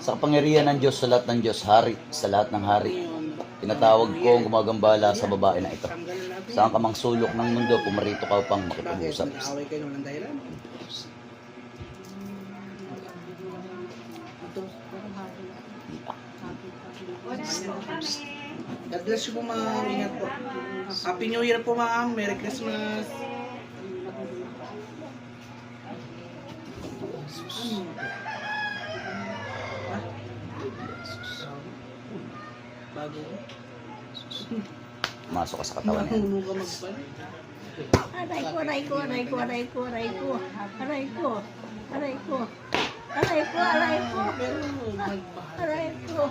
Sa kapangyarihan ng Diyos, sa lahat ng Diyos, hari, sa lahat ng hari, tinatawag ko ang gumagambala sa babae na ito. Saan ka mang sulok ng mundo, pumarito ka upang makipag-usap. Nag-aaway kayo ng walang dahilan. God bless you po, ma'am. Ingat po. Happy New Year po, ma'am. Merry Christmas. Bago. Masok ka sa katawan niya. Mahulog ka magpan. Aray ko, aray ko, aray ko, aray ko, aray ko, aray ko, aray ko, aray ko, aray ko, Pero magbahay. aray ko.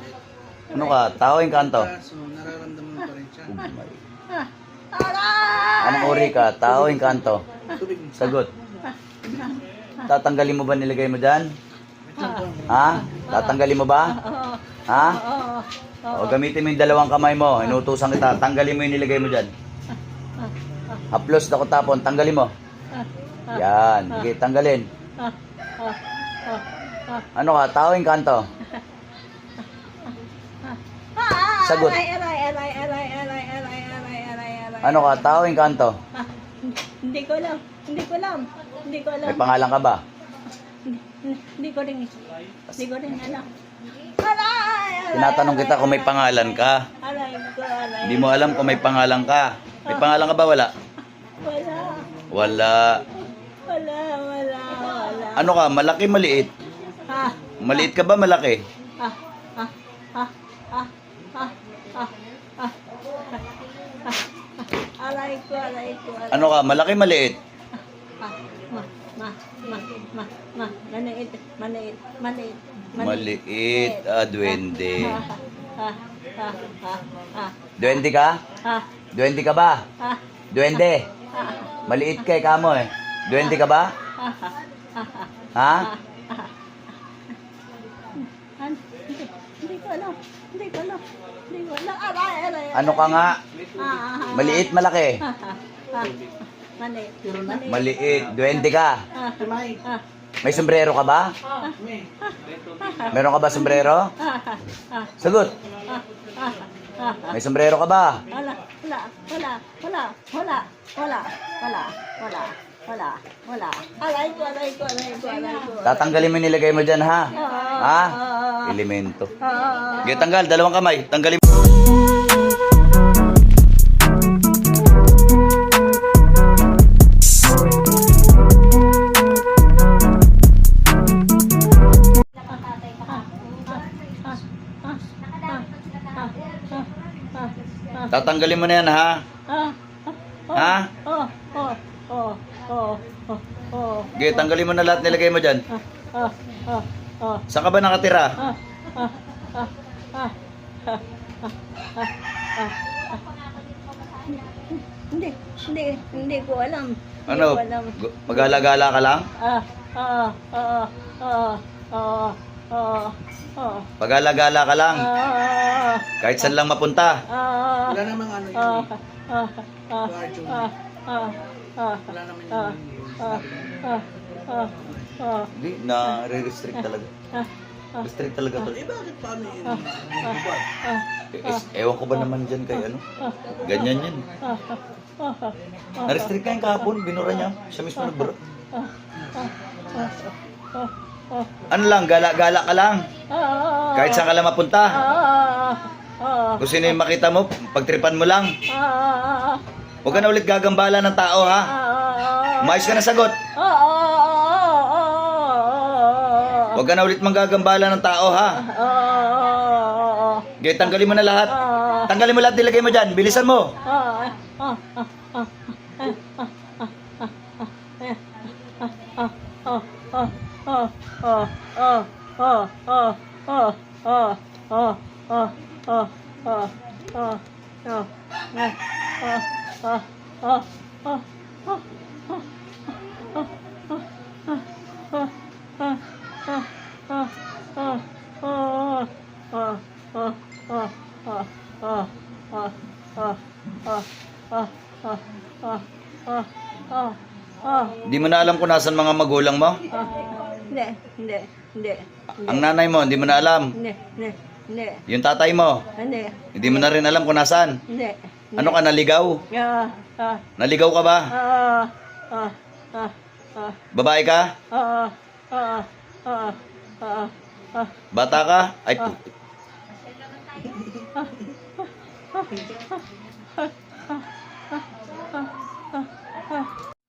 Ano ka? Tawing kanto. So, nararamdaman mo pa rin siya. Aray! Anong uri ka? Tawing kanto. Tubig. Sagot. Tatanggalin mo ba nilagay mo dyan? Ha? Tatanggalin mo ba? Oo, Ha? oo, O gamitin mo yung dalawang kamay mo. Inutusan kita. Tanggalin mo yung nilagay mo dyan. Haplos na ko tapon. Tanggalin mo. Yan. Sige, tanggalin. Ano ka? Tawing kanto. Sagot. Aray, aray, aray, aray, aray, aray, aray, aray, aray. Ano ka? Tawing kanto. Hindi ko alam, hindi ko alam, hindi ko alam. May pangalan ka ba? Hindi ko rin alam. Aray, aray, Tinatanong kita kung may pangalan ka. aray ko, aray. Hindi mo alam kung may pangalan ka. May pangalan ka ba? Wala. Wala, Wala. wala, wala, wala. Ano ka? Malaki, maliit? Ah, Maliit ka ba? Malaki? ah, ah, ah, ah, ah, ah, ah, aray ko, aray ko, aray. Ano ka? Malaki, maliit? Maliit, maliit, maliit. Maliit. Duwende. Ah, ah, ah, Duwende ka? ah, Duwende ka ba? ah, Duwende. ah, Maliit ka kamo eh. Duwende ka ba? ah, Ha? Hindi ko alam, hindi ko alam, hindi ko alam. Aray, aray, Ano ka nga? Maliit, malaki? Maliit, maliit. Maliit. Duwende ka? Tumay. May sombrero ka ba? May. Meron ka ba sombrero? Sagot. May sombrero ka ba? Wala, wala, wala, wala, wala, wala, wala, wala, wala, wala. Aray ko, aray ko, aray ko, aray ko. Tatanggalin mo yung nilagay mo dyan, ha? Ha? Elemento. Okay, tanggal. Dalawang kamay. Tanggalin mo. Tatanggalin mo na yan, ha? Ha? Oh, oh, oh, oh, oh, oh. Okay, tanggalin mo na lahat nilagay mo dyan. Oh, oh, oh. Saan ka ba nakatira? Hindi ko alam. Ano? Hindi ko alam. Magala-gala ka lang? Pagala-gala ka lang? Kahit saan lang mapunta? Wala namang ano yun. Guardian. Wala naman yun. Hindi, na-restrict talaga. Restrict talaga to. Eh, bakit paano yun? Ewan ko ba naman dyan kay ano? Ganyan yan. Na-restrict ka yung kahapon, binura niya. Siya mismo nagbura. Ano lang, gala-gala ka lang. Kahit saan ka lang mapunta. Kung sino yung makita mo, pagtripan mo lang. Huwag ka na ulit gagambala ng tao, ha? Umayos ka na sagot. Huwag ka na ulit manggagambala ng tao, ha? Okay, tanggalin mo na lahat. Tanggalin mo lahat, nilagay mo dyan. Bilisan mo. Di mo na alam kung nasan mga magulang mo? Hindi. Hindi. Hindi. Hindi. Ang nanay mo, hindi mo na alam. Hindi. Hindi. Hindi. Yung tatay mo, Hindi. hindi mo na rin alam kung nasaan. Hindi. Ano ka, naligaw? Naligaw ka ba? Babae ka? Bata ka? Ay, putik.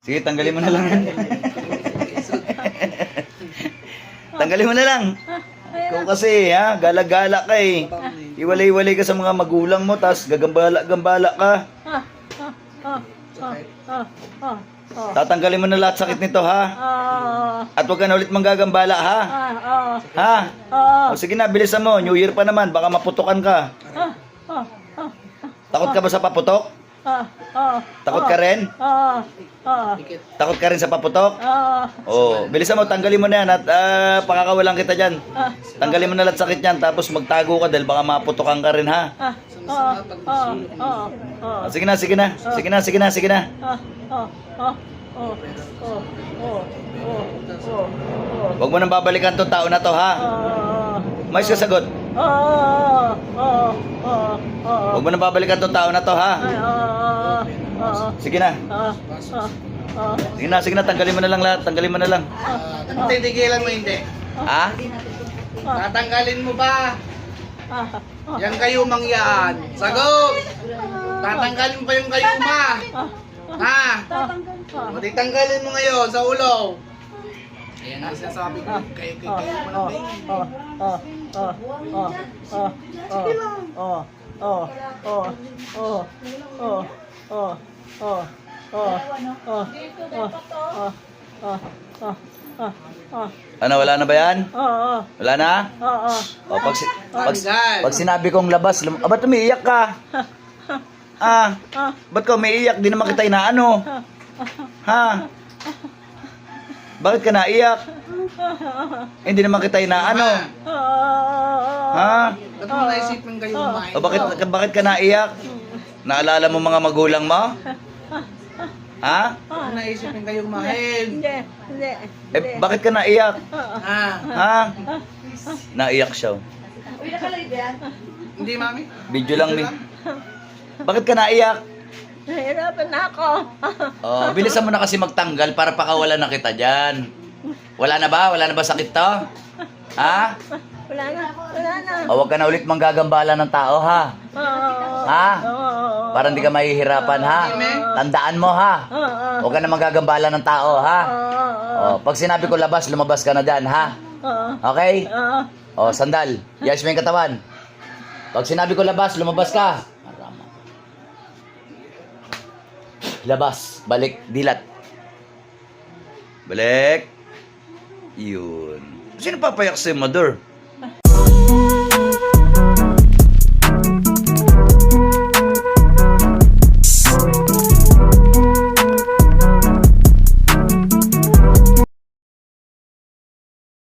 Sige, tanggalin mo na lang yan. Tanggalin mo na lang. Ikaw kasi, ha? Gala-gala ka eh. Iwalay-walay ka sa mga magulang mo, tas gagambala-gambala ka. Tatanggalin mo na lahat sakit nito, ha? At huwag ka na ulit manggagambala, ha? Ha? O sige na, bilisan mo. New Year pa naman, baka maputukan ka. Takot ka ba sa paputok? Takot ka rin? Takot ka rin sa paputok? Oh, bilisan mo, tanggalin mo na yan at pakakawalan kita dyan. Tanggalin mo na lahat sakit yan, tapos magtago ka dahil baka maputukan ka rin, ha? Sige na, sige na. Sige na, sige na, sige na. Huwag mo nang babalikan tong tao na to, ha? May sasagot. Huwag mo nang babalikan tong tao na to, ha? Sige na. Sige na, sige na, tanggalin mo na lang lahat. Tanggalin mo na lang. Titigilan mo hindi. Ha? Tatanggalin mo ba? Yang kayumang yan. Sagot! Tatanggalin mo pa yung kayuma. Ha? Matitanggalin mo ngayon sa ulo. Ayan ang sinasabi ko. Kayo mo Ano, wala na ba yan? Wala na? O, pag sinabi kong labas, ba't umiiyak ka? Ba't ka umiiyak? Di naman kita inaano. Ha? Bakit ka naiyak? Hindi naman kita inaano. Ha? Ba't mo naisip ng kayuma? O bakit ka naiyak? Naalala mo mga magulang mo? Ha? Ba't mo naisip ng kayuma? Hindi. Bakit ka naiyak? Ha? Ha? Naiyak siya. Hindi, mami? Video lang ni. Bakit ka naiyak? Nahirapan na ako. Oh, bilisan mo na kasi magtanggal para pakawalan na kita dyan. Wala na ba? Wala na ba sakit to? Ha? Wala na. O, huwag ka na ulit manggagambala ng tao, ha? Ha? Para hindi ka mahihirapan, ha? Tandaan mo, ha? Huwag ka na manggagambala ng tao, ha? O, pag sinabi ko labas, lumabas ka na dyan, ha? Okay? O, sandal. Yes mo yung katawan. Pag sinabi ko labas, lumabas ka. Labas. Balik. Dilat. Balik. Yun. Sino papayak sa'yo, mother?